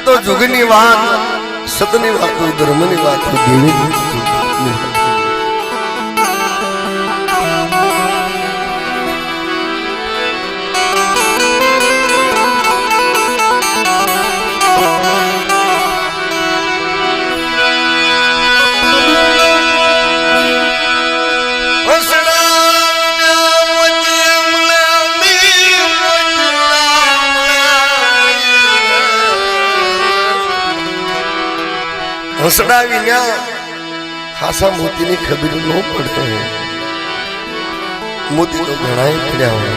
तो जुगनी बात सतनी बात धर्मनी बात देवी हंसड़ा विना खासा मोती ने खबर न पड़तो है मोती तो घणाए पड़ा हो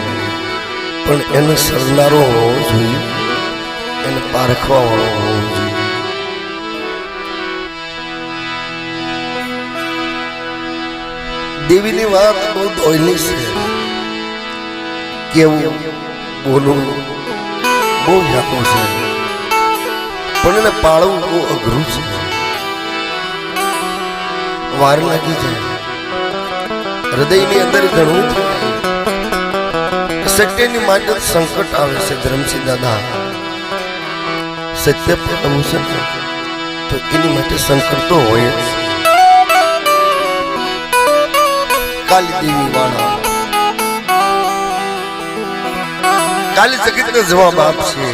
पण एने सरनारो होवो જોઈએ એને પારખવા વાળો હોવો જોઈએ દેવીની વાત બહુ દોયલી છે કેવું બોલવું બહુ યાતો છે પણ એને પાળવું બહુ અઘરું છે वार लगी जाए हृदय ની અંદર ઘણું સત્યની માટે સંકટ આવે છે ધર્મસિંહ દાદા સત્ય પડવું છે તો એની માટે સંકટ તો હોય જ કાલી દેવી વાળા કાલી જગતનો જવાબ આપશે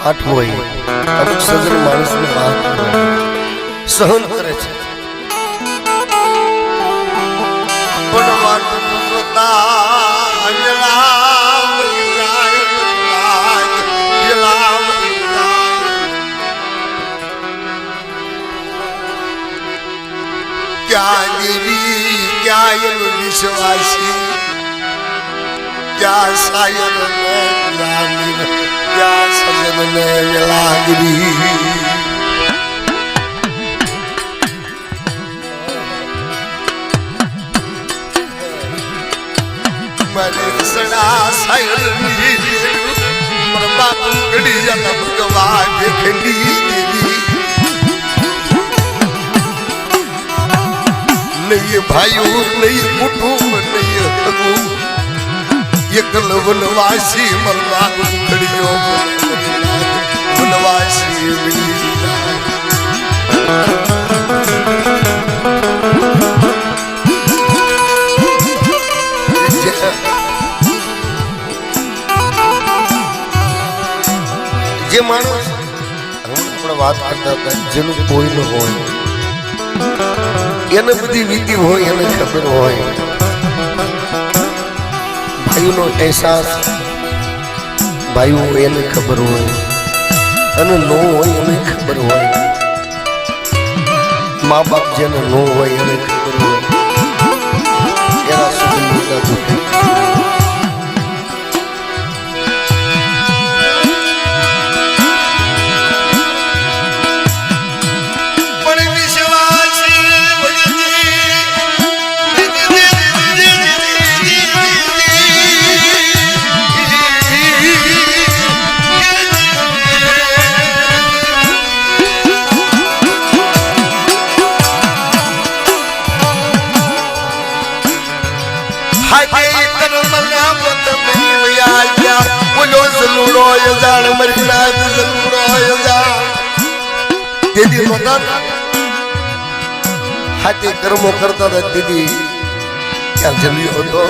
વાત હોય અમુક સજ્જન માણસની વાત सहन करे छे क्या देवी क्या विश्वासी क्या सायर क्या सजन लागरी सड़ा सायर गड़ी जाना भगवान देखनी देवी नहीं भाइयों नहीं कुटुंब नहीं हगू ये कल वनवासी मरवा घड़ियों वनवासी जे माणस આપણે વાત કરતા હતા જેનું કોઈ ન હોય એને બધી વિધિ હોય એને ખબર હોય ભાઈઓનો અહેસાસ ભાઈઓ એને ખબર હોય અને નો હોય એને ખબર હોય મા બાપ જેને નો હોય એને ખબર હોય એના સુધી દુઃખ दीदी हाथी कर्मो करता था दीदी क्या जल्दी होतो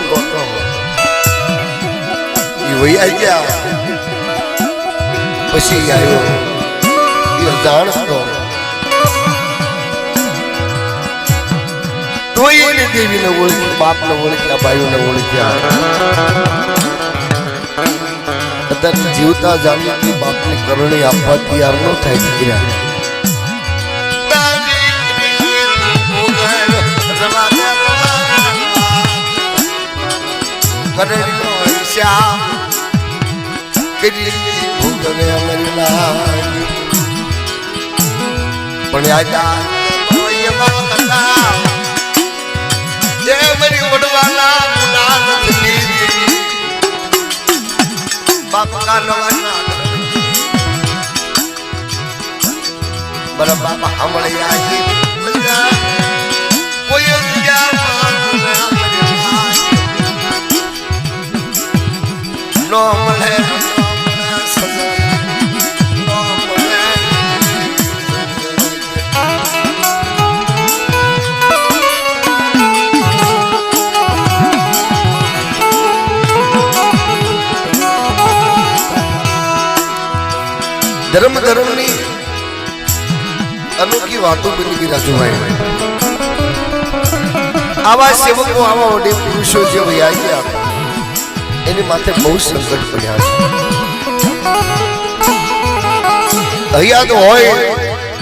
ये वही आई गया पशी आयो ये जान तो ये देवी ने बोल बाप ने बोल क्या भाइयों ने बोल क्या जीवता जानी की बाप ने करणी आपवा तैयार न थाय दिकरा करणी नो श्याम करी भूगवे अमरला पण आजा तो ये माता जे मरी वडवाना मुलान थी बाप का नवाना बड़ा बाप हमले आही कोई क्या नो मले धर्म धर्मनी अनोखी बातों बनी गई राजू भाई आवा सेवको आवा वडे पुरुषो जे वया ગયા એની માથે બહુ સંકટ પડ્યા છે હૈયા તો હોય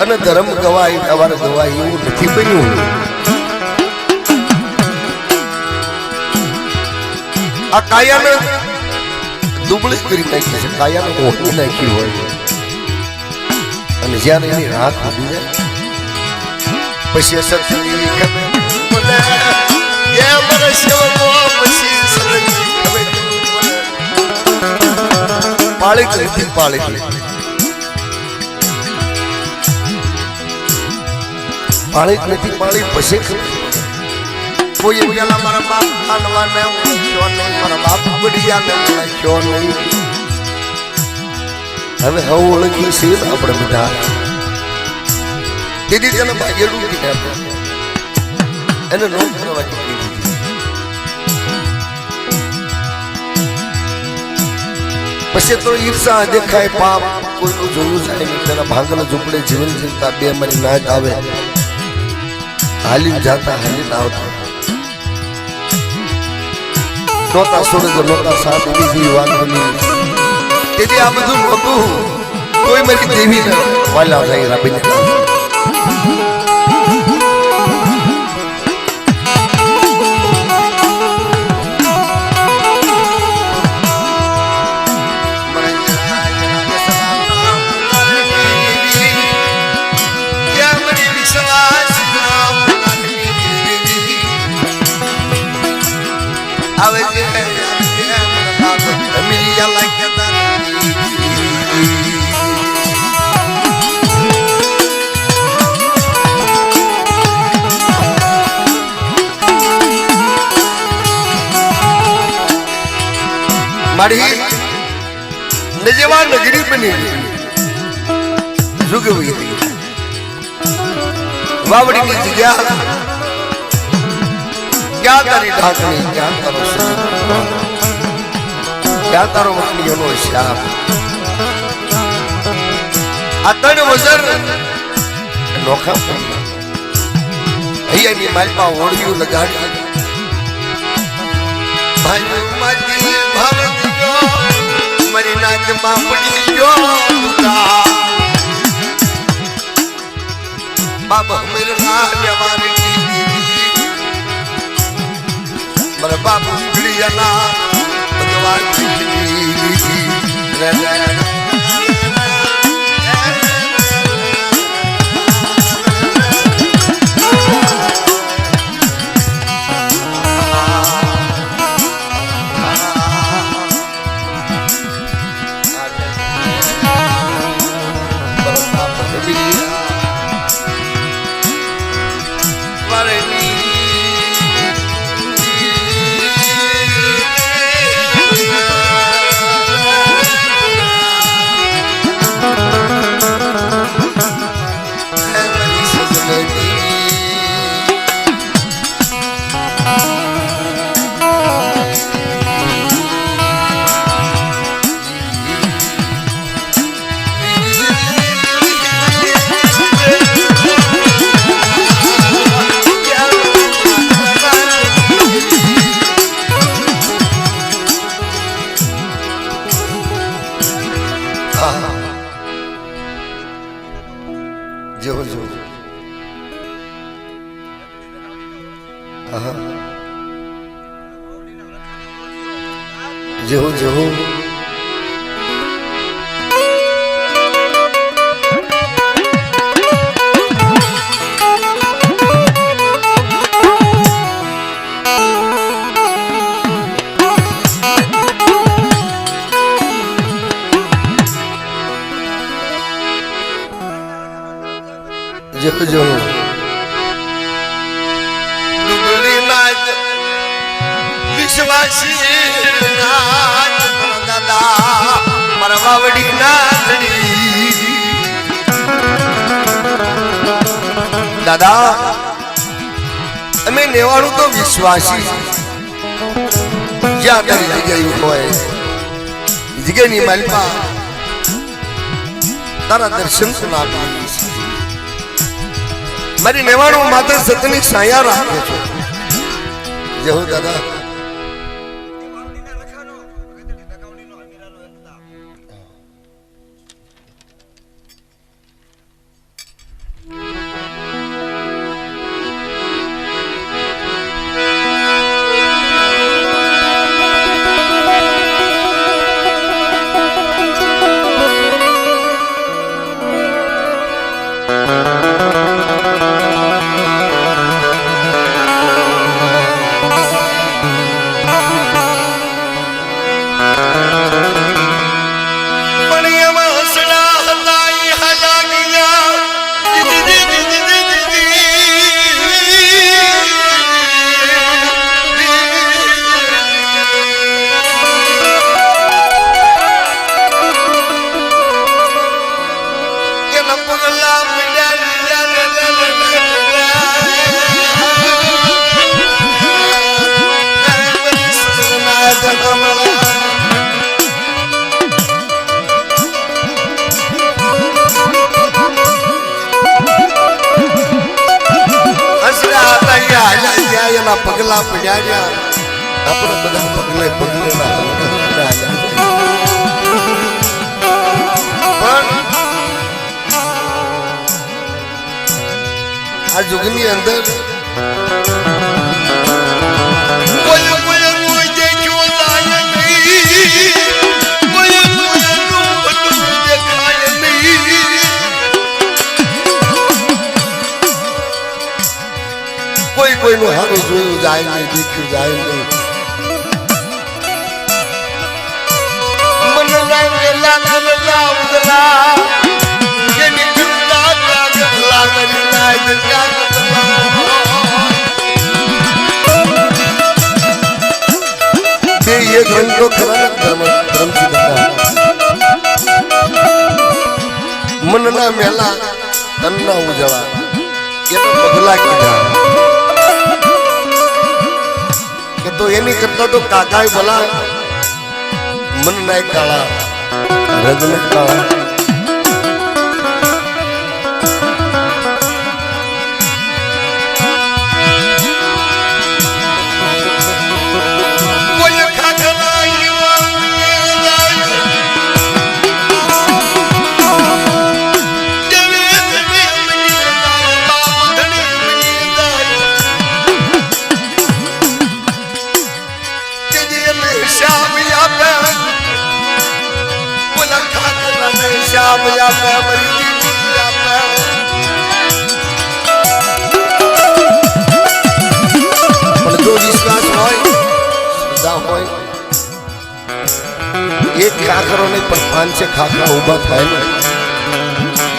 અને ધર્મ ગવાય અવાર ગવાય એવું નથી બન્યું આ કાયાને દુબળી કરી નાખી છે કાયાને ઓઢી નાખી હોય અને જ્યારે એની રાખ ઉડી જાય પછી સત્યની ખબર એ અમારા સેવકો પછી પાળી નથી પાળી પાળી નથી પાળી પછી કોઈ પેલા મારા બાપ ખાનવાને ઓળખ્યો નહીં મારા બાપ બડિયાને ઓળખ્યો નહીં હવે હવે ઓળખી છે આપણે બધા દીદી તેને ભાગેલું કીધા એને નો કરવા કીધી પછી તો ઈર્ષા દેખાય પાપ કોઈનું જોયું જાય નહીં તેના ભાંગલ ઝૂંપડે જીવન જીવતા બે મારી નાચ આવે હાલીને જાતા હાલીને આવતા નોતા સ્વર્ગ નોતા સાત બીજી વાત બની તેથી આ બધું નહોતું કોઈ મારી દેવીને વાલા થઈ રાબીને મારી નજવા નગરી બની જુગવી વાવડીની જગ્યા ક્યાં તારી ઢાંકણી ક્યાં તારો ક્યાં તારો વાણીઓનો શાપ આ તણ વજર નોખા અહીંયાની માલમાં ઓળિયું લગાડી ભાઈ માટી ભરત મરી નાચ બાપડી જો બાબા મેરા જવાની મારા બાપુ ગળિયાના ભગવાન जो जो जो जो जो जो विश्वासी दादा मरवावड़ी नाथड़ी दादा अमे नेवाड़ू तो विश्वासी ज्या जगह जगह नहीं मालपा तारा दर्शन सुना मारी नेवाणु माता सतनी साया राखे छो जय हो दादा पगला पड्या अपने बदा पगले पगले ना आ जुगनी अंदर कोई नो हारो जोयो जाए नहीं देखियो जाए नहीं मन लांगला लांगला उदला के निकलता लांगला लांगला इधर बे ये धर्म तो खरा धर्म धर्म सिद्धा मन ना मेला तन ना उजवा ये तो बदला कीधा तो ये नहीं करता तो काका ही बोला मन नहीं काला रंग नहीं काला जो विश्वास एक खाखरो नहीं पर 5-6 खाखरा उभा थाय ने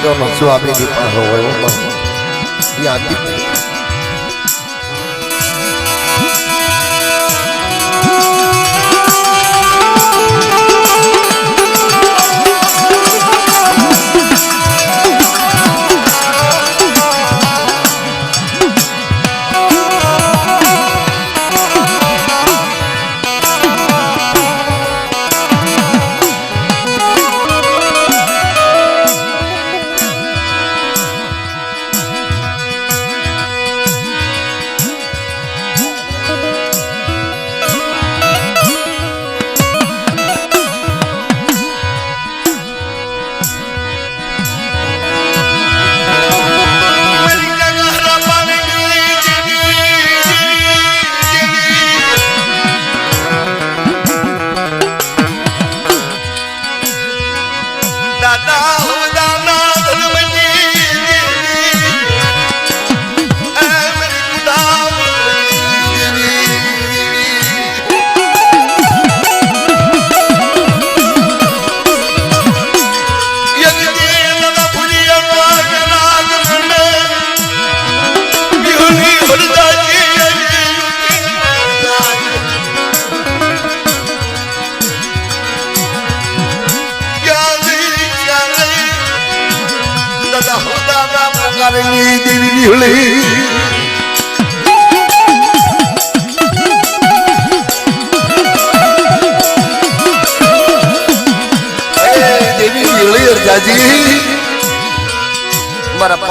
जो मसो आपे की पास होयो याद भी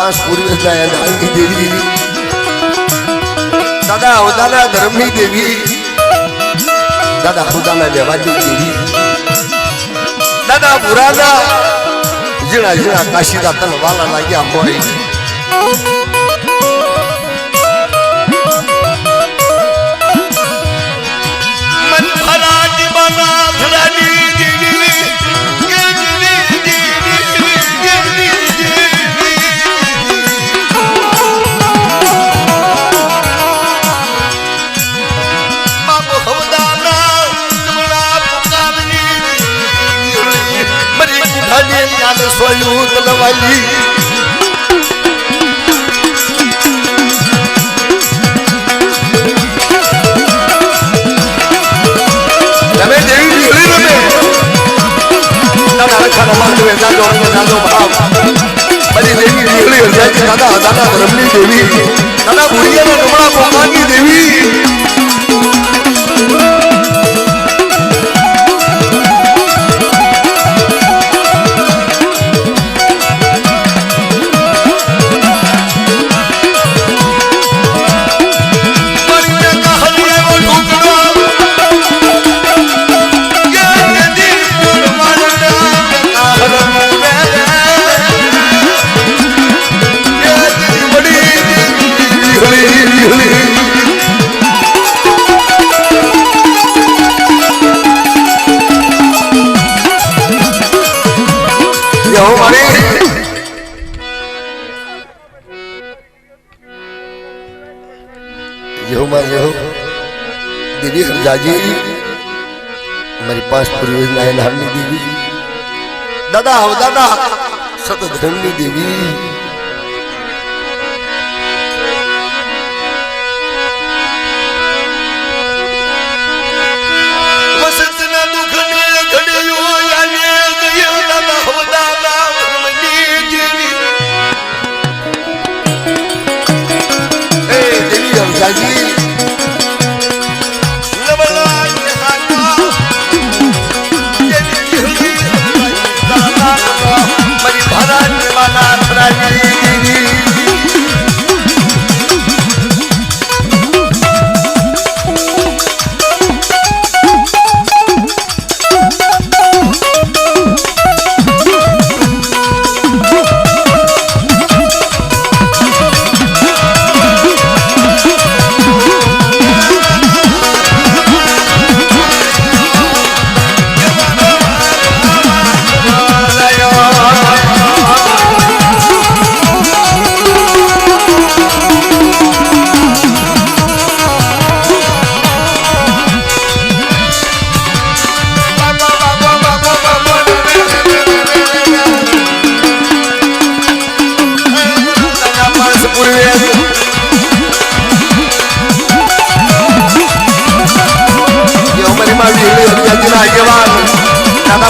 पांच पूर्व की देवी दादा हुदाना धर्मनी देवी दादा हुदाना देवानी देवी दादा बुराना जिना जिना काशी का तन वाला लाग्या होई मन भला दीवाना धरानी सोयूत लवाली रमे देवी बिगड़ी रमे दादा रखा नमाज में जादो भाव बड़ी देवी बिगड़ी हो जाए दादा दादा रमणी देवी दादा बुढ़िया ने नमड़ा पोकान की देवी दीदी हरजाजी मेरी पांच पूर्वज नयनहारनी देवी दादा हवदाना सतधर्मनी देवी वसंतना दुखने घड़ियो याने गयो दादा हवदाना धर्मनी देवी ए देवी हरजाजी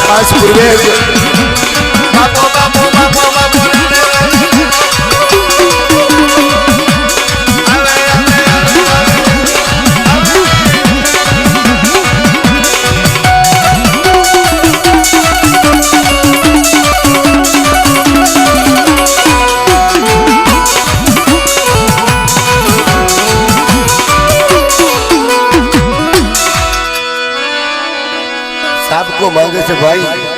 पांच पूर्वेज बाबो बाबो बाबो बाबो सबको मांगे से भाई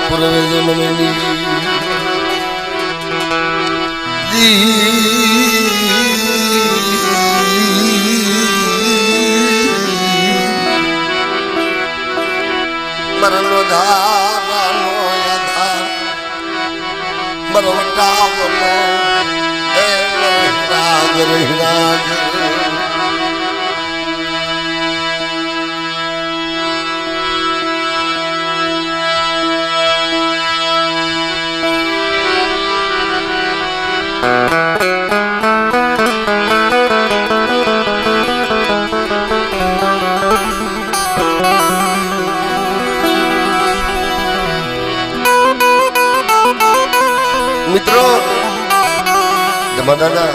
પૂર્વે જન્મની મરનો ધારાનો આધાર મરવટાવનો એ રાગ રાગ મિત્રો જમાનાના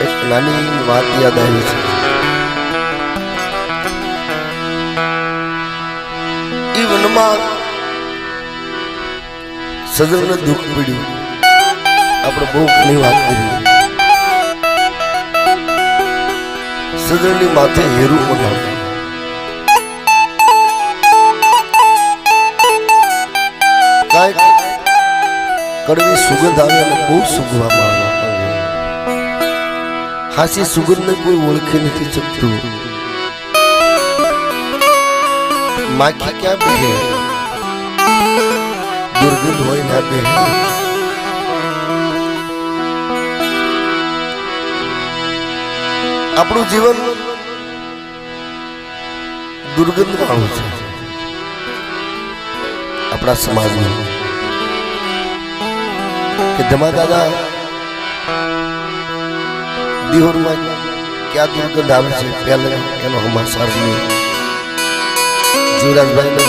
એક નાની વાત યાદ આવી છે. એ વનમાં સદનને દુઃખ પડ્યું. આપણે બહુ ઘણી વાત કરી. સદનની માથે હેરું બનાવ્યું. કાંઈક કડવી સુગંધ આવે અને બહુ સુગવામાં આવે. હાસી સુગંધને કોઈ ઓળખી નથી શકતું. માખી ક્યાં બેહે? દુર્ગંધ હોય ના બેહે. આપણું જીવન દુર્ગંધ વાળું છે. આપણા સમાજમાં કે ધમા દાદા દિહોરમાં ક્યાં દુર્ગંધ આવે છે. પહેલા એનો હમાસાર નહીં. જીવરાજભાઈ ને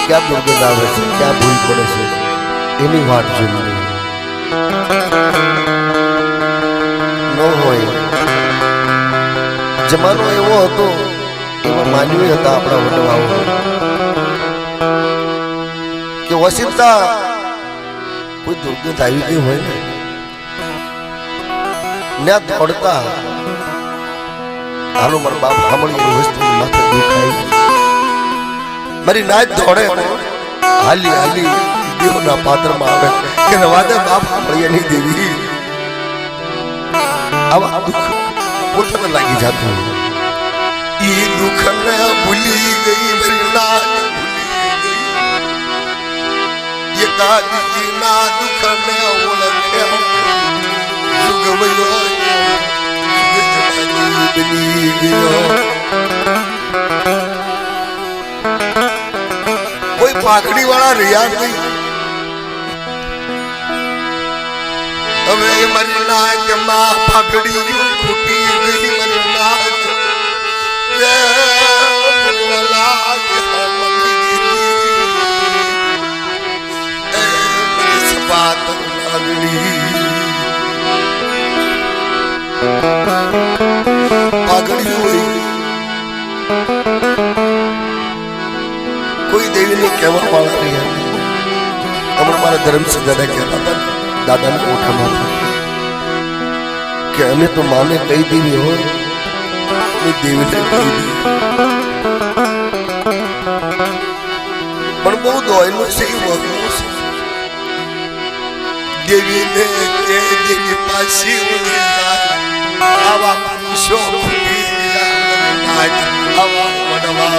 ક્યાં દુર્ગંધ આવે છે, ક્યાં ભૂલ પડે છે, એની વાત જોઈ ન હોય. જમાનો એવો હતો, એવા માનવી હતા આપણા વડવાઓ કે વસીતા કોઈ દુર્ગંધ આવી ગઈ હોય ને ત્યાં દોડતા, હાલો મારા બાપ સાંભળી એની વસ્તુ માથે દુખાય, મારી નાચ દોડે હાલી હાલી દેવના પાત્રમાં આવે કે વાદે બાપ સાંભળી એની દેવી. આવા દુઃખ પોતાને લાગી જતું. ઈ દુઃખ ને ભૂલી ગઈ મારી નાચ, એકાદીના દુઃખ ને ઓળખ્યા સુગવયો બની ગયો. કોઈ પાઘડી વાળા રહ્યા નહીં. હવે મારી નાચમાં પાઘડી ખૂટી ગઈ. મારી નાચ પાઘડી હોય કોઈ દેવીને કહેવા વાળા રહ્યા. હમણાં મારા ધર્મસિંહ દાદા કહેતા હતા, દાદાને ઓઠામાં કે અમે તો માને કઈ દેવી હોય દેવીને કહી દી. પણ બહુ દોયલું છે. દેવીને કે દેવી પાછી આવા પુરુષો આવા વડવા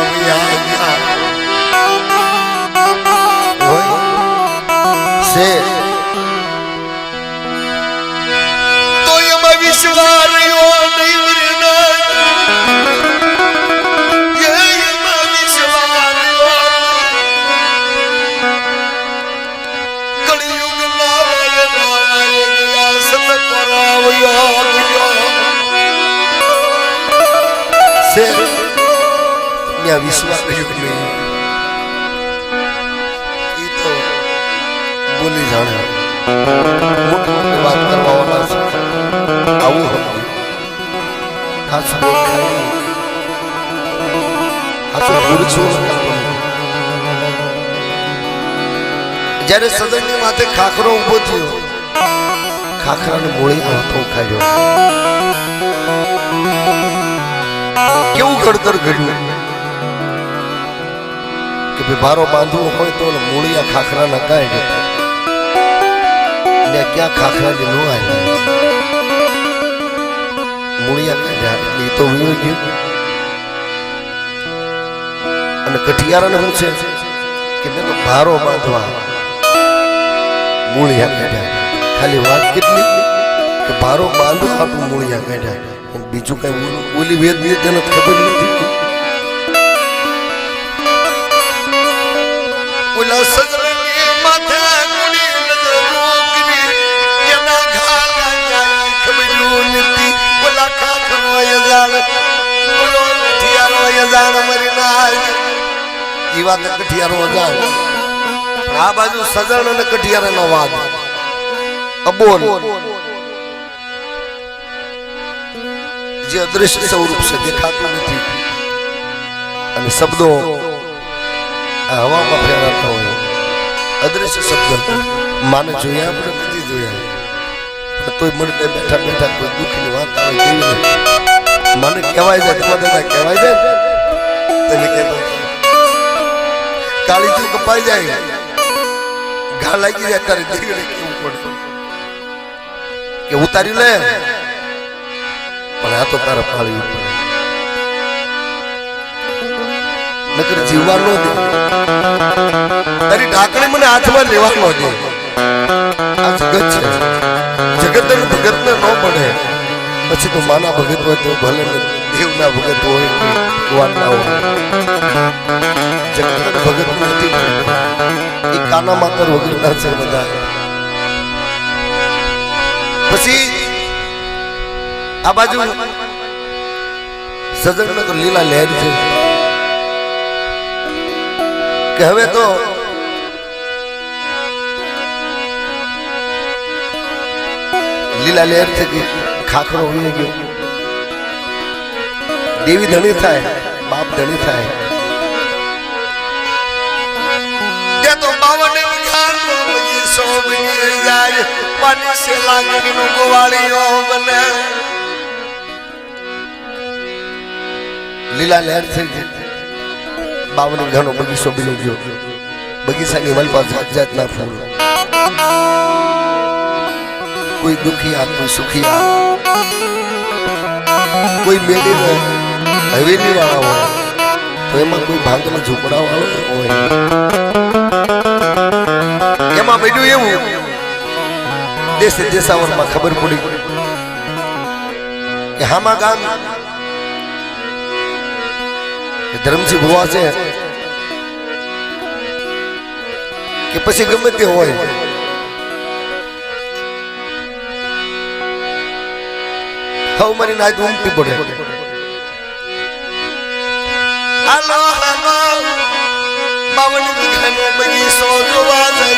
છે તો એમાં વિશ્વાસ રહ્યો નહીં. વિશ્વાસ રહ્યો નહીં. એ તો બોલી જાણે મોટી મોટી વાત કરવા વાળા છે. આવું હતું હાસું દેખાય હાસું પુરુષો. જયારે સદનની માથે ખાખરો ઉભો થયો, ખાખરાને મોળી હાથો ખાયો. કેવું ઘડતર કર્યું भारो बांधवो हो तो मूलिया खाखरा न काए ने क्या खाखरा जे नो आए मूलिया का ये तो हुई गयो અને કઠિયારાને શું છે કે મેં તો ભારો બાંધવા મૂળિયા કાઢ્યા ખાલી વાત કેટલી કે ભારો બાંધવા આટલું મૂળિયા કાઢ્યા બીજું કઈ બોલી વેદ ની તેને ખબર નથી ઓલા સજરણી માથે ગુણી નજર રોકની એના ઘાલા જાય ખબર્યું નથી ઓલા ખાખરો યજાણ ઓલો કઠિયારો યજાણ મરી ના ई बात कठियारो जान आ बाजू सजन ने कठियारा नो वाद अबोल जे अदृश्य स्वरूप से देखातो नहीं અને શબ્દો હવામાં ફેરવતા હોય અદૃશ્ય શબ્દ માને જોયા આપણે નથી જોયા તોય મને બેઠા બેઠા કોઈ દુઃખની વાત આવે કેવી મને કહેવાય જાય તો દાદા કહેવાય જાય તમે કહેતો काली जी कपाई जाए घा लगी जाए तारे देवरे क्यों पड़े के उतारी ले पर आ तो तारा पाली नकर जीवा नो दे तारी ढाकणी मने हाथ में लेवा नो दे आ जगत छे जगत ने भगत ने नो पड़े પછી તો માના ભગત હોય તો ભલે દેવ ના ભગત હોય કે ભગવાન ના હોય जगत भगत नहीं काना मातर वगैरह ना से बता पसी आ बाजू सजन में तो लीला लहर छे के हवे तो लीला लहर छे कि खाखरो होई गयो देवी धणी थाय बाप धणी थाय तो बावन खान ये सोम ये जाय पानी से लागनी नु गोवाड़ियो बने लीला लहर से बावन घनो बगीचो बनी गयो बगीचा ની વાલ પર જાત જાતના ફૂલ कोई दुखिया कोई सुखिया कोई मेले में हवेली वाला हो तो एમાં કોઈ ભાંગના ઝૂંપડા વાળો હોય એમાં બેડું એવું દેશે દેશાવરમાં ખબર પડી કે હામા ગામ ધર્મજી ભુવા છે કે પછી ગમે તે હોય હવે મારી નાચ ઉમટી પડે હાલો હાલો बावन घनो बगीचो जोवा जाई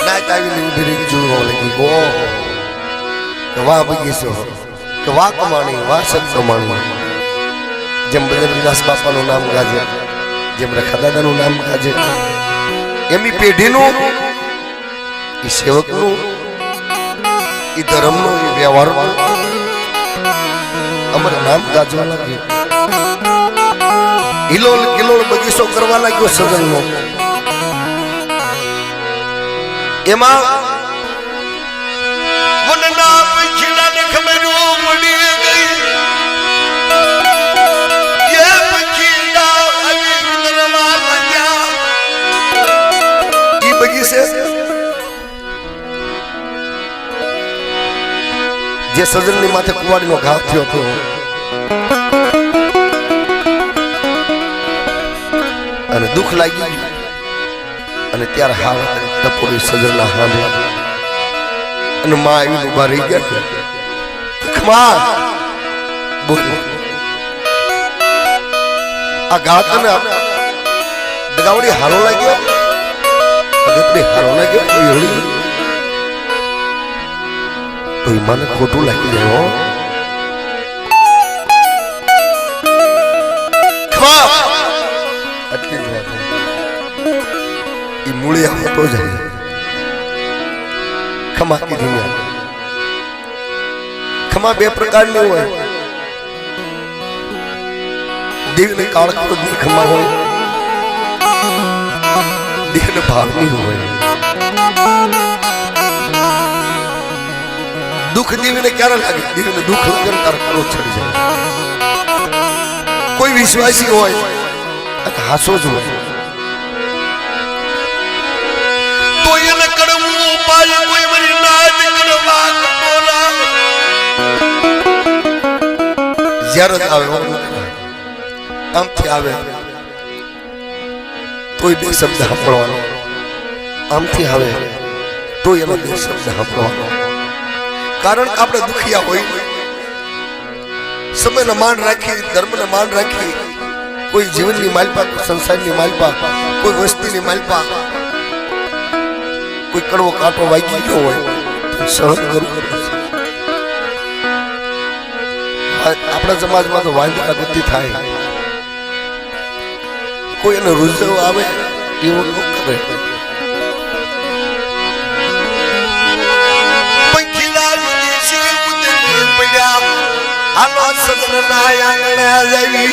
ना तावी नी उभी रही जो लगी गो कवा बगीचो कवा कमाणी वा सब कमाणी जम बद्रीदास बापा नु नाम गाजे जम रखा दादा नु नाम गाजे एमी पेढ़ी नु ई सेवक नु धर्म नो व्यवहार अमर नाम गाजवा लगे हिलोल किलोल बगीचो करवा लाग्यो सजन नो एमा मन नाम खिला ने खमेरो मडी गई ये खिला अभी दरवा लग्या ई बगीचे जे सजन ની માથે કુવાડીનો ઘા થયો હતો અને દુખ લાગી અને ત્યારે હાવ ટપોરી સજનના હામે અને માં આવી ઉભા રહી ગયા ખમા બોલ આ ઘા તને દગાવડી હારો લાગ્યો અગતડી હારો લાગ્યો એળી तो मन खोटू लगी जाए मूलिया तो जाए खमा की दुनिया खमा बे प्रकारनी होय देव ने काल क्रोधनी खमा होय देव ने भावनी होय दुख देव ने क्या लगे देव ने दुख लगन तार क्रोध छड़ जाए कोई विश्वासी होय हासो जो तो ये न करम उपाय कोई मरी नाज करवा बोला ज़ियारत आवे आम थी आवे कोई बे शब्द हपड़वानो आम थी आवे तो ये न बे शब्द हपड़वानो कारण आपने दुखिया होई समय न मान राखी धर्म न मान राखी कोई जीवन ની માલપા કોઈ સંસાર ની માલપા કોઈ વસ્તી ની માલપા કોઈ કડવો કાંટો વાગી ગયો હોય તો સહન કરવું આપણા સમાજમાં તો વાંદરા ગતિ થાય કોઈ એને રૂઝવ આવે એવું ન કરે પંખીલા દેશી ઉદરે પડ્યા હાલો સદનના આંગણે આવી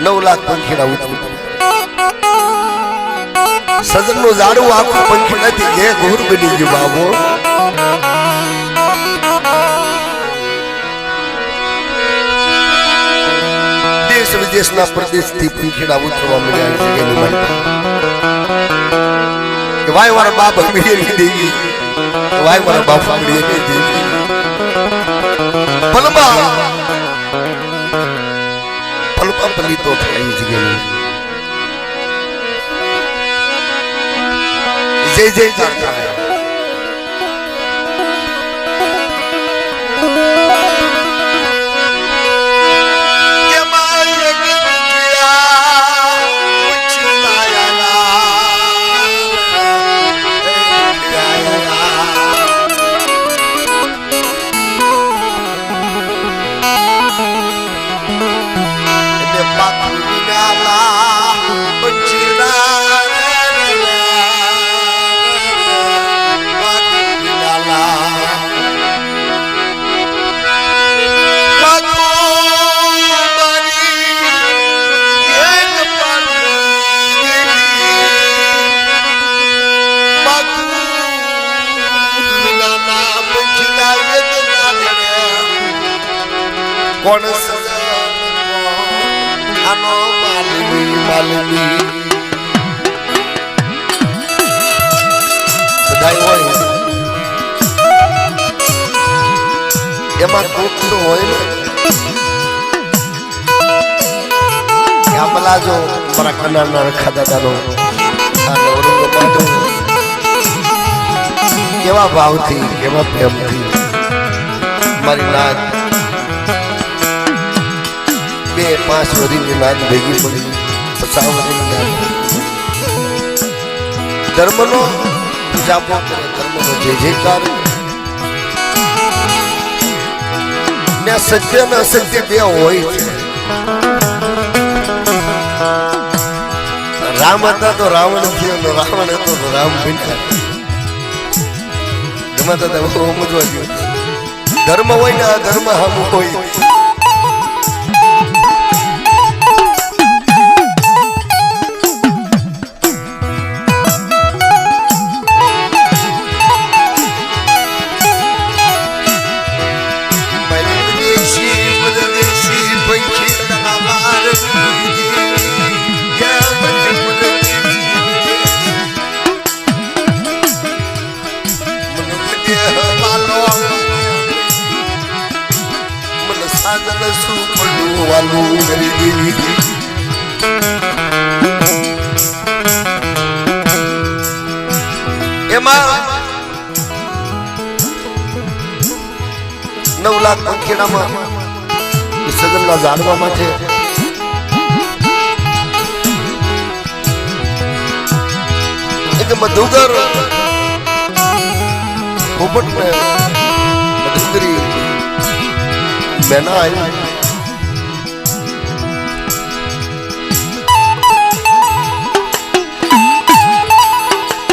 9 लाख पंखीड़ा उतरी सजन नो जाड़ू आखो पंखीड़ा थी ये घोर बनी गई बाबो देश विदेश ना प्रदेश थी पंखीड़ा उतरवा मिला जगह नहीं मालूम कि वाई वाला बाप मिले नहीं देगी वाई वाला बाप मिले नहीं देगी पलमा पली तो थाई जगह जय जय करता है कौन आनो मालिनी मालिनी बधाई होय एमा दुख तो होय ने यामला जो मरा कन्ना न रखा दादा नो आ नवरंग माडो केवा भाव थी केवा प्रेम थी मारी नाथ 2-5 वरी की नाथ भेगी पड़ी 50 वरी की नाथ धर्म नो जापो करे धर्म नो जय जयकार ने सत्य न असत्य बे होय छे राम था तो रावण थयो न रावण तो राम बिना गमता तो वो समझवा दियो धर्म होय ने धर्म हम होय वालू मेरी देवी एमा 9 लाख पंखीड़ा में सजन ना जाणवा माथे एक मधुगर पोपट में मधुगरी बहना आई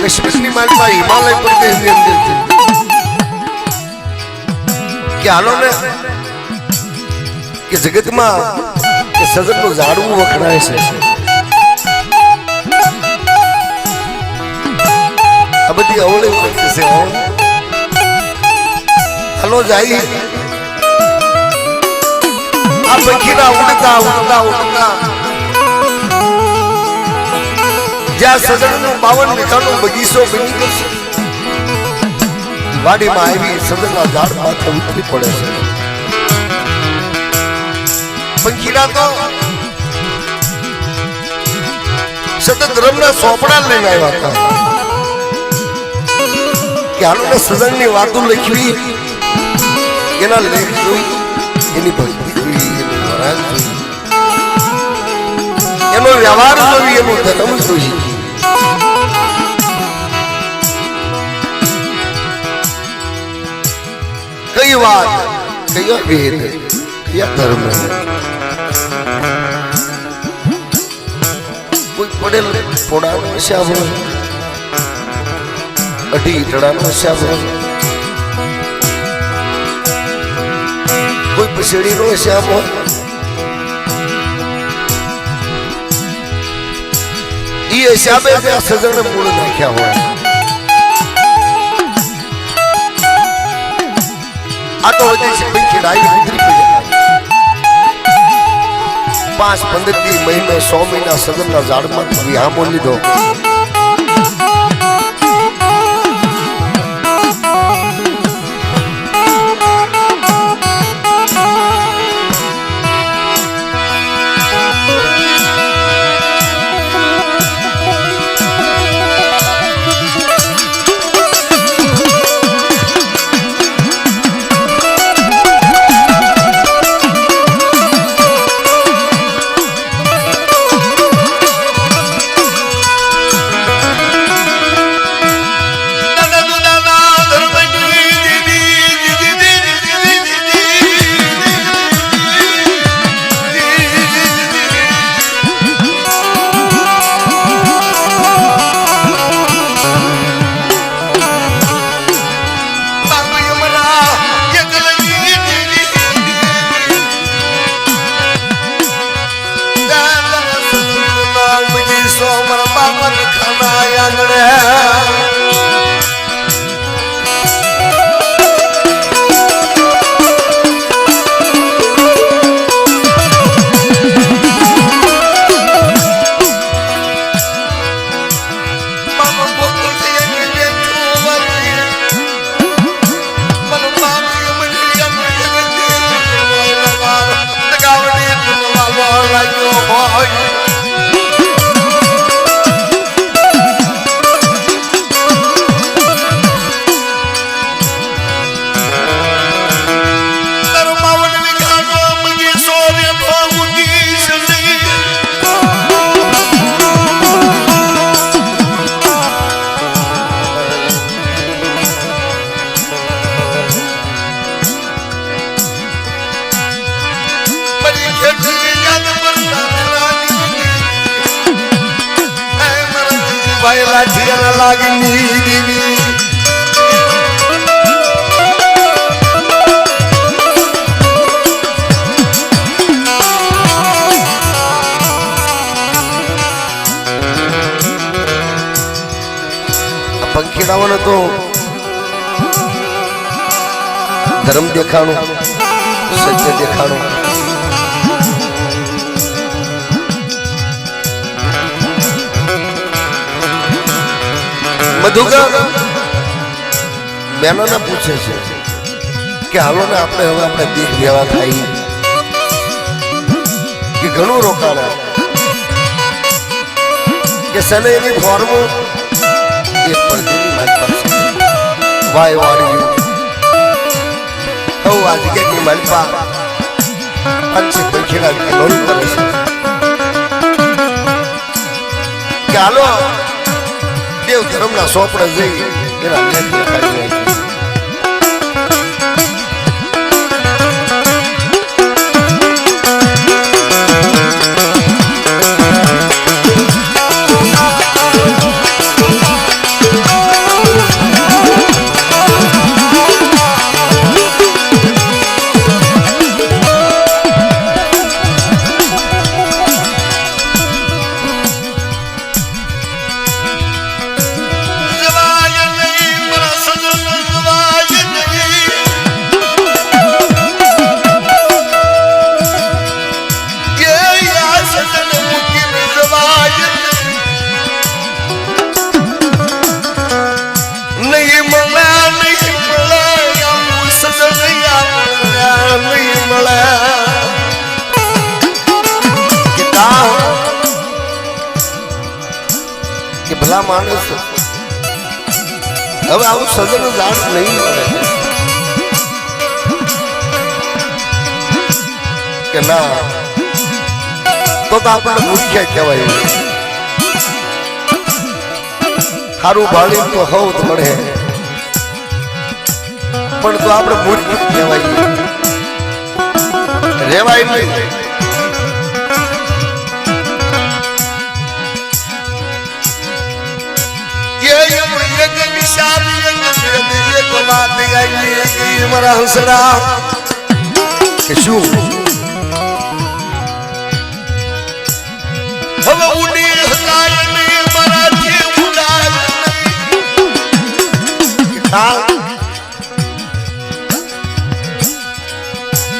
कश्मीर मालवा हिमालय प्रदेश के अंदर કે હાલો ને કે જગતમાં કે સજનનું ઝાડવું વખણાય છે આ બધી અવળી વખત છે હાલો જાય આ પંખીના ઉડતા ઉડતા ઉડતા જ્યાં સજનનું 52 વીઘાનો બગીચો બની ગયો છે વાડીમાં આવી સજનના ઝાડ માથે ઉતરી પડે છે પંખીના તો સતત રમના સોપડા લઈને આવ્યા હતા કે હાલો સજનની વાતો લખવી એના લેખ જોઈ એની ભક્તિ જોઈ એનું વરાગ જોઈ એનો વ્યવહાર જોઈ એનો ધર્મ જોઈ કઈ વાત કયા વેદ કયા ધર્મ કોઈ પડેલ પોડાનો શ્યામ અઢી ઈટડાનો શ્યામ કોઈ પછેડીનો શ્યામ એ હિસાબે આ સજને મૂળ નાખ્યા હોય આ તો હજી છે પંખીડાઈ ઉતરી પડી 5-15 મહિને 100 મહિના સજનના ઝાડમાં વિહામો લીધો પંખીડાઓને તો ધર્મ દેખાણો સત્ય દેખાણો મધુકર બેનોને પૂછે છે કે હાલો ને આપણે હવે આપણે દીક ભેળા થાય કે ઘણું રોકાણ કે સને એની ફોર્મ એક પડતી મારી પાસે વાય વાળી હવ આ જગ્યાની માલપા પંચી પંખીડા લોન કરે છે કે હાલો દેવ ધર્મના સોપડે જઈ એના લેખ લખાઈ જાય ભલા માણસ હવે આવું સજન જાણ નહીં મળે કે ના તો આપણે મુખ્ય કહેવાય સારું ભાળી તો હવ જ મળે પણ તો આપણે મૂર્ખ કહેવાય રેવાય નહીં મારા હંસડા કે શું હવે ઉડી હકાય નહીં મારાથી ઉડાય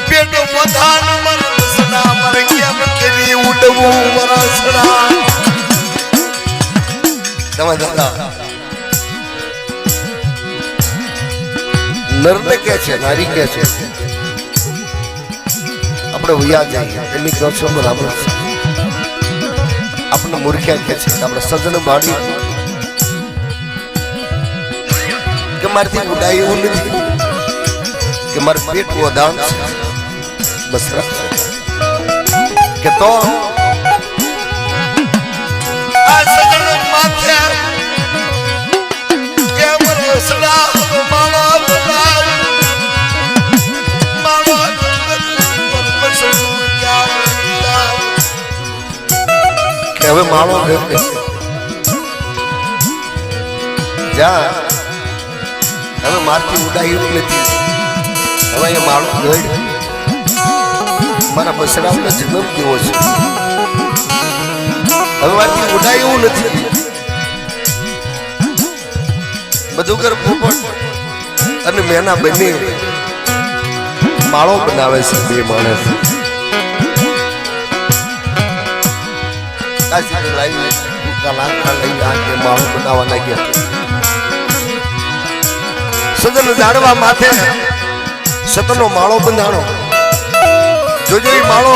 પેટ વધાન મારા હંસડા મારે કેમ કરી ઉડવું મારા હંસડા તમે દાદા નરને કે છે નારી કે છે આપણે વયા જઈએ એની કક્ષો બરાબર છે આપણે મૂર્ખ્યા કે છે આપણે સજન ભાડી કે મારથી ઉડાય એવું નથી કે મારું પેટ વધાન છે બસ કે તો આ સજન માથે કે વરસડા માળો હવે માળો જા હવે મારથી ઉડાયું નથી હવે એ માળો ગઈ મારા બસડાનો જન્મ કેવો છે હવે મારથી ઉડાયું નથી બધું કર પોપટ અને મેના બની માળો બનાવે છે બે માણસ સદન જાણવા માથે સતનો માળો બંધાણો જોજો એ માળો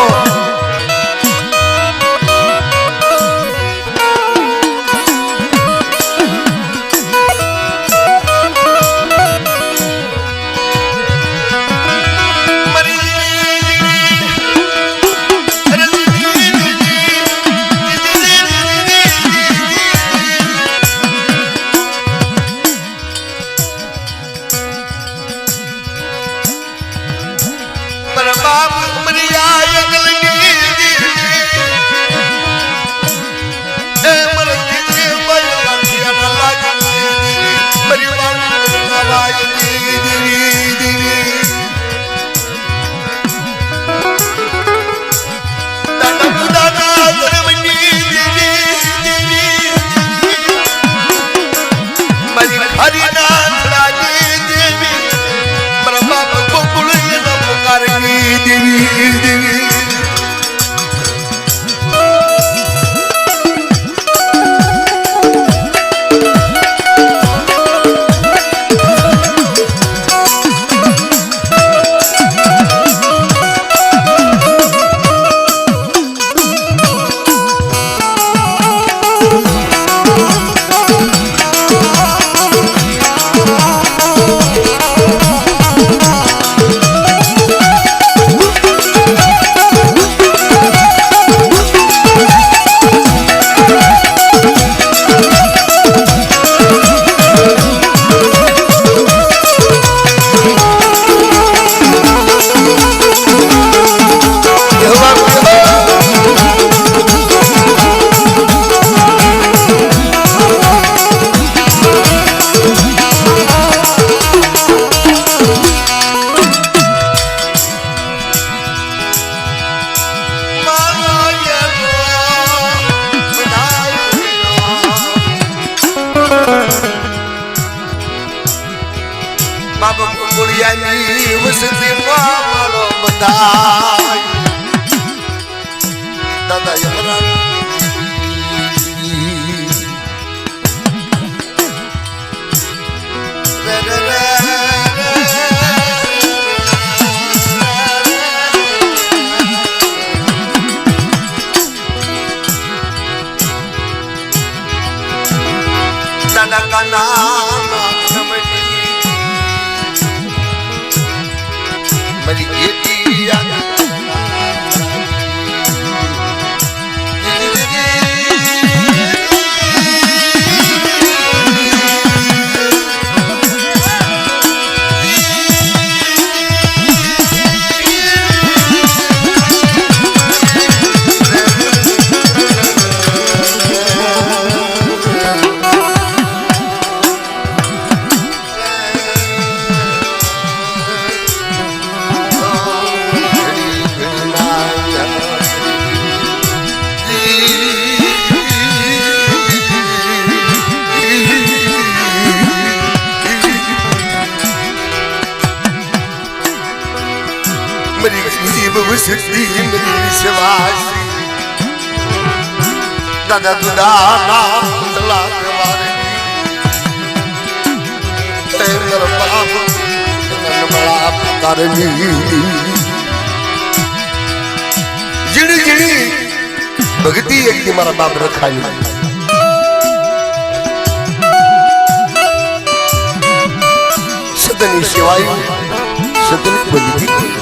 દાદા मेरी बेटी दादा दुदा नाम बदला वारे तेरे बाप नन बड़ा करनी जिड़ी जिड़ी भक्ति एक दी मारा बाप रखाई सदनी शिवाय सदन बंदी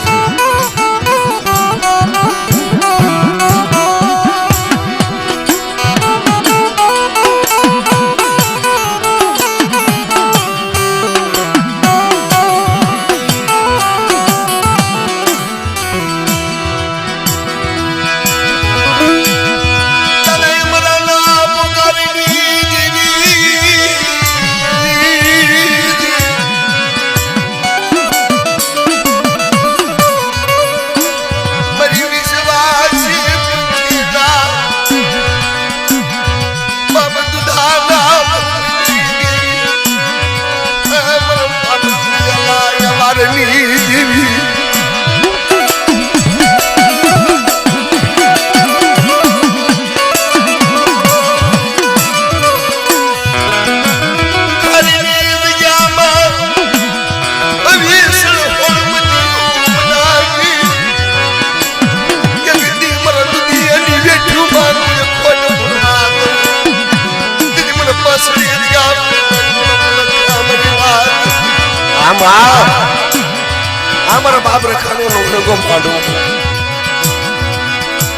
हमारा बाप रखाने लोगों को मारो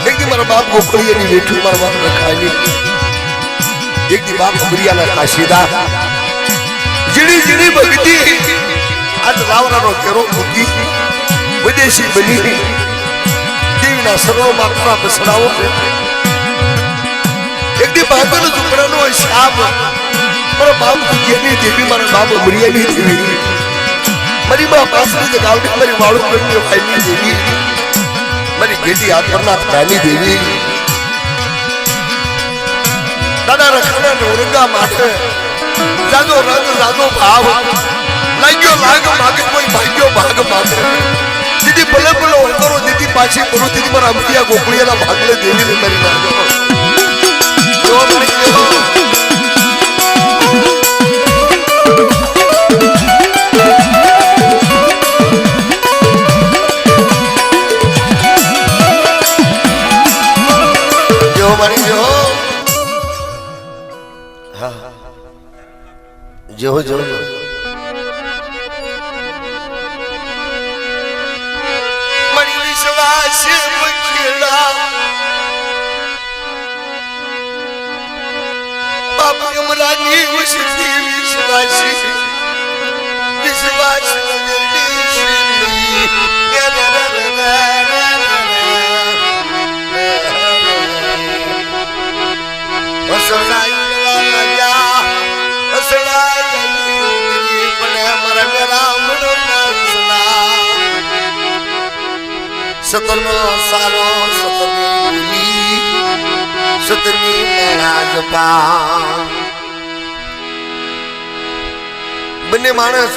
एक दिन मेरा बाप गोखड़ी नहीं बैठू हमारा बाप रखाए नहीं एक दिन बाप बुरिया ना काशीदा जिड़ी जिड़ी भक्ति आज लावरा रो केरो भक्ति विदेशी बनी देवी ना सर्व मात्रा बसड़ाओ एक दिन बाप ने जुकड़ा नो शाम मेरा बाप बुरिया नहीं देवी मेरा बाप बुरिया नहीं देवी मेरी माँ पासरी जगाव ने मेरी वालों को नहीं फैली देवी मेरी बेटी आत्मनाथ रानी देवी दादा रखना नौरंगा माथे जागो रंग जागो भाव लाइयो लाग मागे कोई भाग्यो भाग मागे दीदी बले बले करो दीदी पाछी करो दीदी मरा अमतिया गोकुलिया ना भागले देवी ने मेरी माँ जो नहीं हो जो जो मणि विश्वास मुखिला बाबा यमरानी उसी विश्वासी विश्वास सतनो सारो सतनी सतनी मेरा जपा बने मानस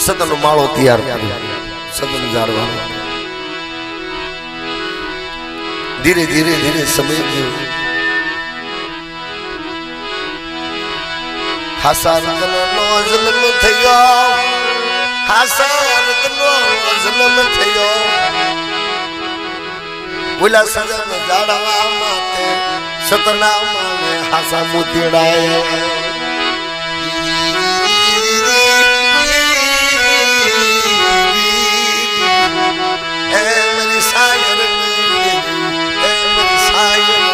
सतनो माळो तैयार सतन जारवा धीरे धीरे धीरे समय हसारतनो जन्म थयो हसारतनो जन्म थयो बोला सजन जाड़वा माते सतना माने हसा मुतीड़ाए ए मेरी सायर ए मेरी सायर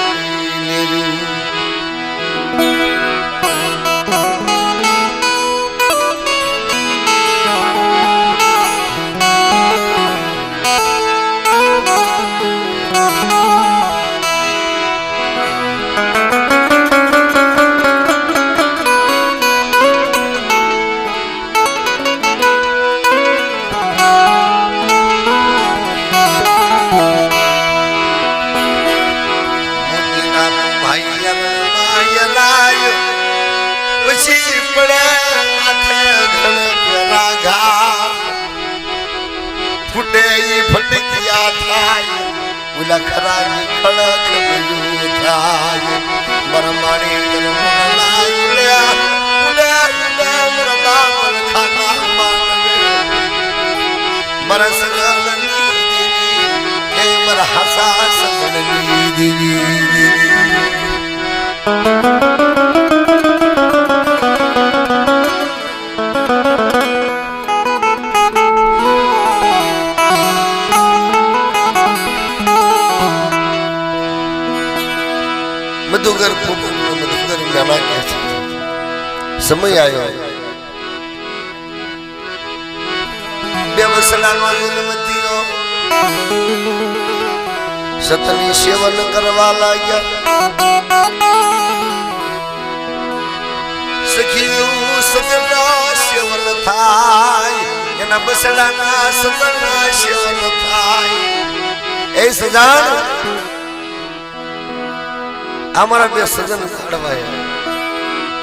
फटकिया थाय उलखरानी खड़क बिजू थाय बरमाणी गरमलाया उड़ा उड़ा मरदा खाना मान बरस गलनी ए मर हसा सगलनी देवी मधुकर मधुकर गाना के समय आयो बेवसला मतियो सतनी सेवन करवा लाया सखियो सतना सेवन थाय एना बसलाना सतना सेवन थाय ए सजान हमारा बे सजन खड़वाए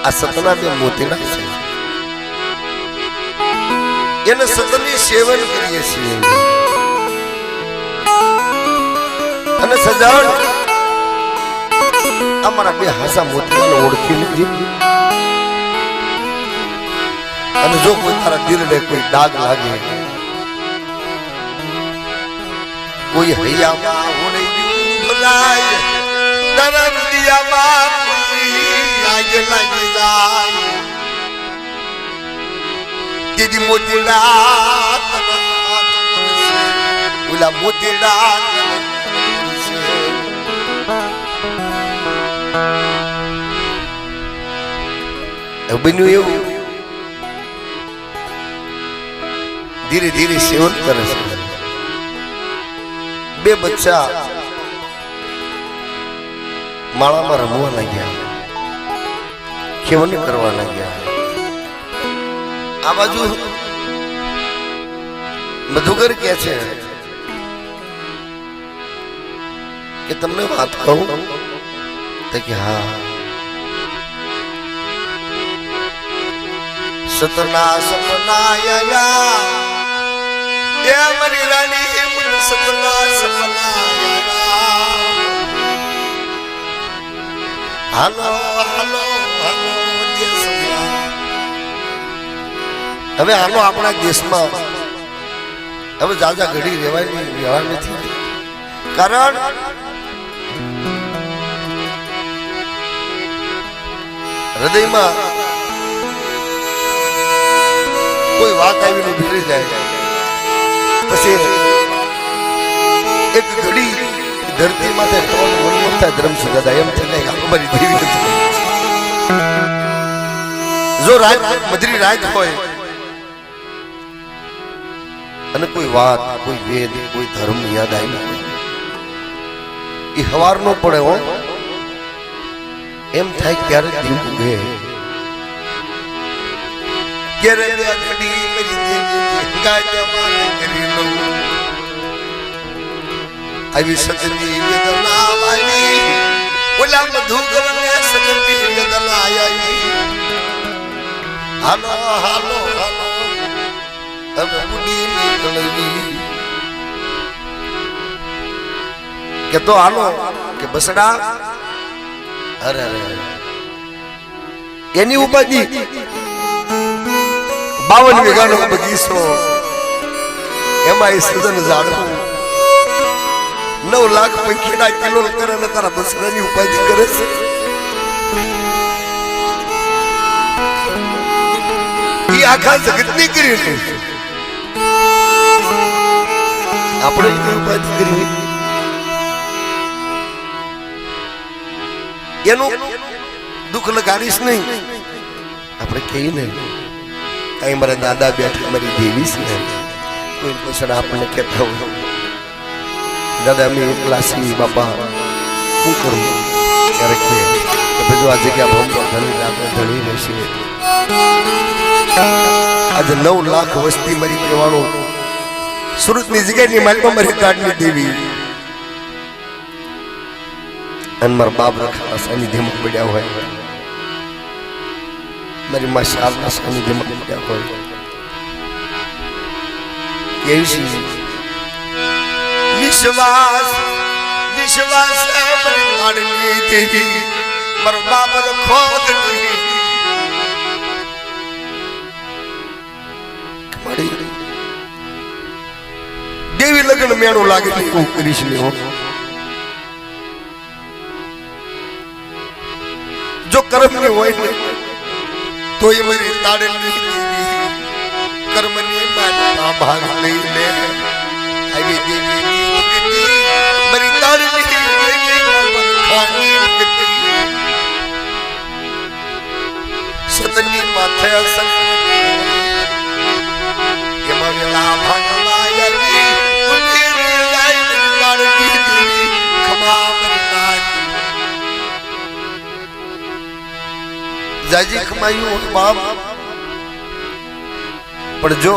आ सतना बे मोतीना छे एने सतनी सेवन करिए છીએ અને સજાણ અમારા બે હાસા મોતીને ઓળખી લીધી અને જો કોઈ તારા દિલને કોઈ દાગ લાગે કોઈ હૈયામાં હોને ભલાય दरद दिया बाप आज लग जाए दीदी मोतीड़ा बोला मोतीड़ा बन्यू एवं धीरे धीरे सेवन करे बे बच्चा माला में रमवा लग्या खेवनी करवा लग्या आ बाजू मधुकर के छे कि तुमने बात कहूं तो कि हाँ सतना सपना आया ये मरी रानी मुन सतना सपना आया हालो हालो हालो देशमा હવે હાલો આપણા દેશમાં હવે જાજા ઘડી રહેવાય નહીં વ્યવહાર નથી કારણ હૃદયમાં કોઈ વાત આવીને ભીરી જાય પછી એક ઘડી धरती माथे टोल मोटा धर्म से दादा एम थे नहीं हमारी देवी जो रात मधुरी रात होए अने कोई बात कोई वेद कोई धर्म याद आई ये हवार नो पड़े हो एम थाय क्यारे दिन उगे क्यारे घड़ी मेरी देवी गाजमान करी लो अभी सतनी वेदना वाली बोला मधुकर ने सतनी वेदना आई हालो हालो हालो अब बुढ़ी निकलगी के तो हालो के बसड़ा अरे अरे एनी उपाधि 52 વીઘાનો બગીચો એમાં એ સજન ઝાડવું 9 લાખ પૈકીના કિલો કરે ને તારા બસરાની ઉપાધિ કરે છે ઈ આખા જગતની કરી છે આપણે ઉપાધિ કરવી એનું દુઃખ લગાડીશ નહીં. આપણે કહીએ ને કઈ મારા દાદા બેઠા મારી દેવી છે કોઈ પછી આપણને કહેતા હોય દાદા અમે એકલા છીએ બાપા શું કરું ક્યારેક બધું આ જગ્યા ભમતો ધણી આપણે ધણી રહેશે. આજે 9 લાખ વસ્તી મરી કહેવાનું સુરતની જગ્યાની માલમાં મારી કાઢની દેવી અને મારા બાપ રખા સાનિધ્યમાં પડ્યા હોય મારી માં શારના સાનિધ્યમાં પડ્યા હોય એવી છે વિશ્વાસ વિશ્વાસ મારી કાઢની દેવી મારો બાપ રખો દેવી લગ્ન મેળું લાગે હું કરીશ ને જો કર્મની હોય ને તો એ મારી તાળેલી દેવી કર્મની માનતા ભાગ લઈને આવી દેવી મારી તાળેલી સતની માથે એમાં વેલા ભાગવાય જાજી કમાયું બાપ પણ જો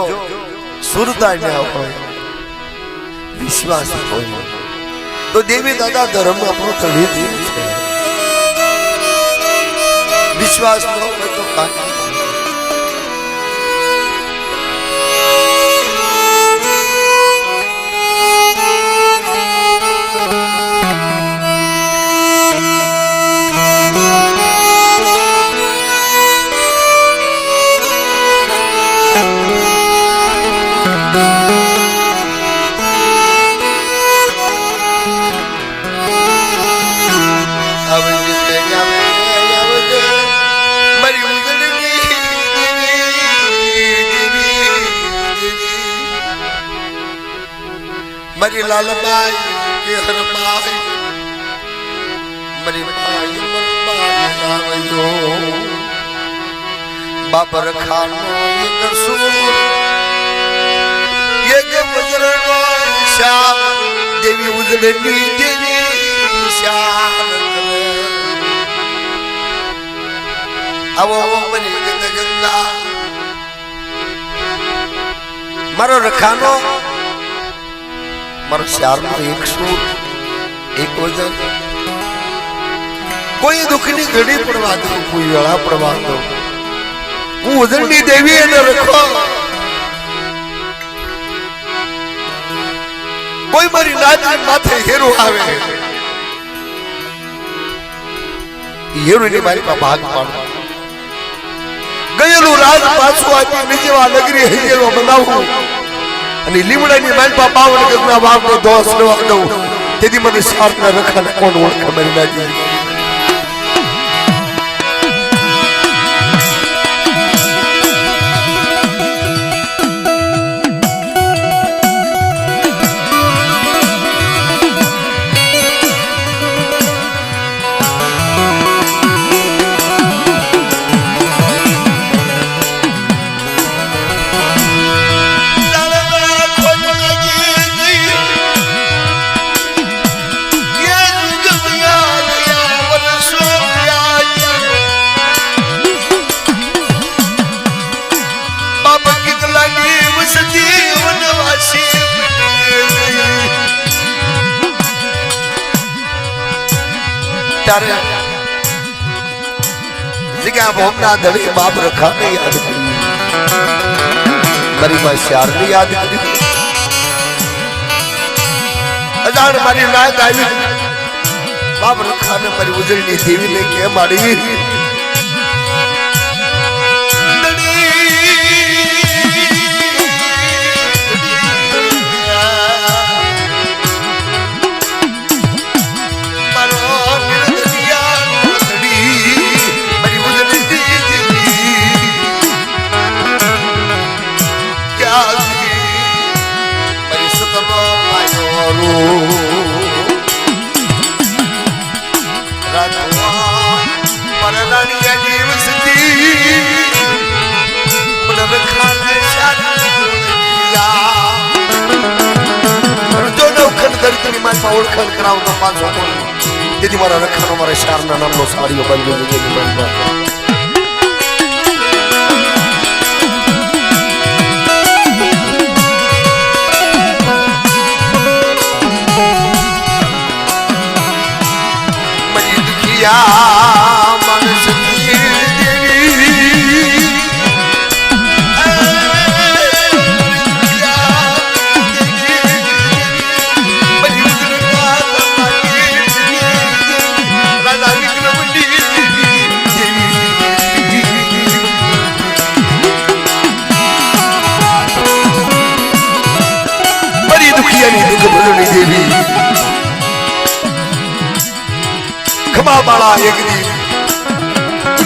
સુરતા ના હોય વિશ્વાસ હોય તો દેવી દાદા ધર્મ આપણો તળી દે છે. વિશ્વાસ ન હોય તો કાંઈ मरी लालबाई के हरबाई मरी माई मरबाई बाबर खानो ये कसूर ये के वज्रनो शाम देवी उजड़नी देवी शाम अब मरी गंगा मारो रखानो मारो श्यार में एक सूर एक वजन कोई दुखनी घड़ी पड़वा दो कोई वेला पड़वा दो वो वजननी देवी ने रखो कोई मारी नाची माथे हेरो आवे हेरो ने मारी पा भाग पाड़ गयेलू राज पाछो आती निजेवा नगरी हेरो बनावू અને લીમડાની માલપા પાવન ગગના વાવનો દોષ ન દઉં તેથી મને શાર્પના રખાને કોણ ઓળખે મારી નાજી. जगह भोमना धड़ी बाप रखा ने याद करी मारी मां श्यार ने याद करी अजान मारी नायक आई बाप रखा ने मारी उजड़नी देवी ने के मारी पररानिया जीव सती मन रखा ले शादिया जो नौखन करती मैं पावड़ खन कराऊं तो 500 बोल यदि मारा रखा मारे शारना नाम नो साड़ियों बन गई यदि बन गया मनस बड़ी दुखिया नहीं दुख भरनी देवी खमा बाला एक दी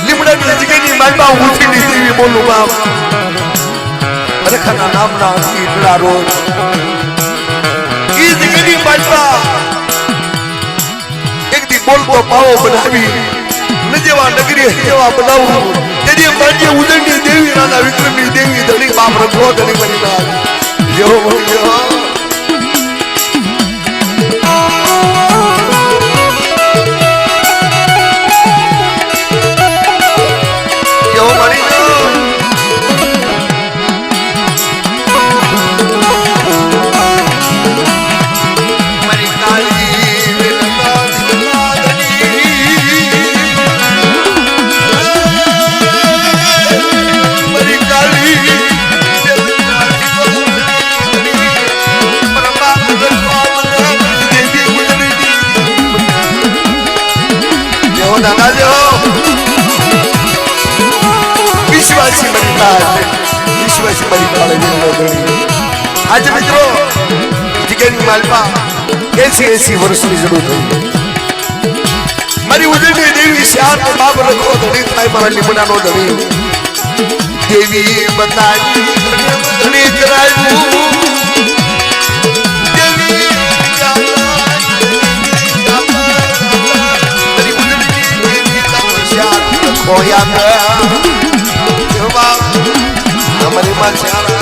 लिमड़ा की जगह नहीं मालवा उठी नहीं देवी बोलू बाप रखना नाम ना इतना रोज इस जगह नहीं मालवा एक दी बोल को पाओ बनावी नजेवा नगरी हेवा बनाऊ यदि मांझे उदंडी देवी राधा विक्रमी देवी धनी बाप रखो धनी मरीना यो आज मित्रों जिगन मालपा ऐसी वर्ष की जरूरत है मरी उजड़ी देवी श्याम को बाप रखो धनी थाई मारा लिमड़ा नो धनी देवी बताई धनी करायू देवी मरी उजड़ी देवी श्याम को याद हमारी माँ श्यामा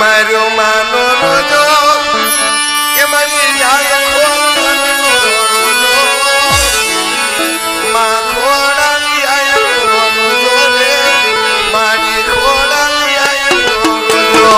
मारो मानो रोजो के मनी याद माँ खोड़ा लिया रोजो रे मानी खोड़ा लिया रोजो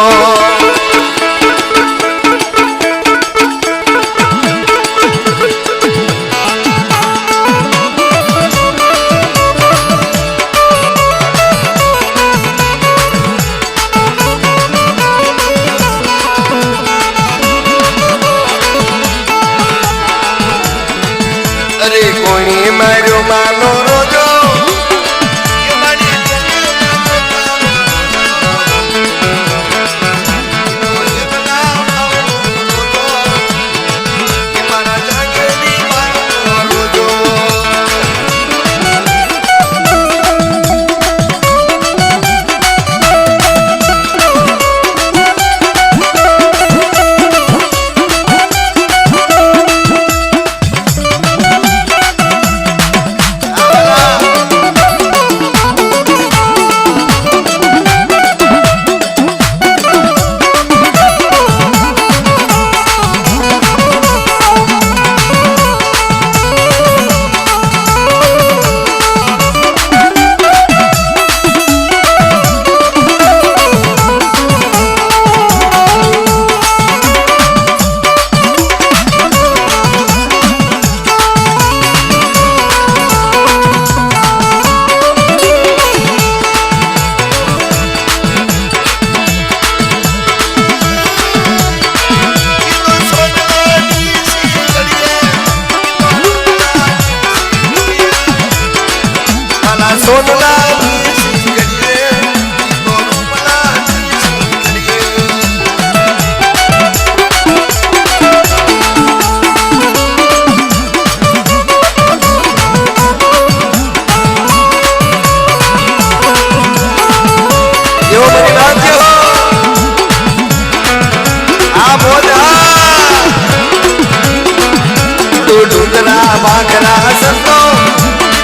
थेपला भाकरा संतो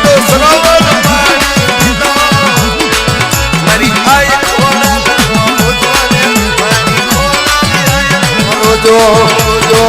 तो सरोवर पाणी पीतो मारी आई खोला रोजवाने मारी खोला रोजो रोजो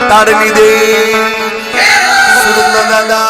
तारणी दे सुरुंग दादा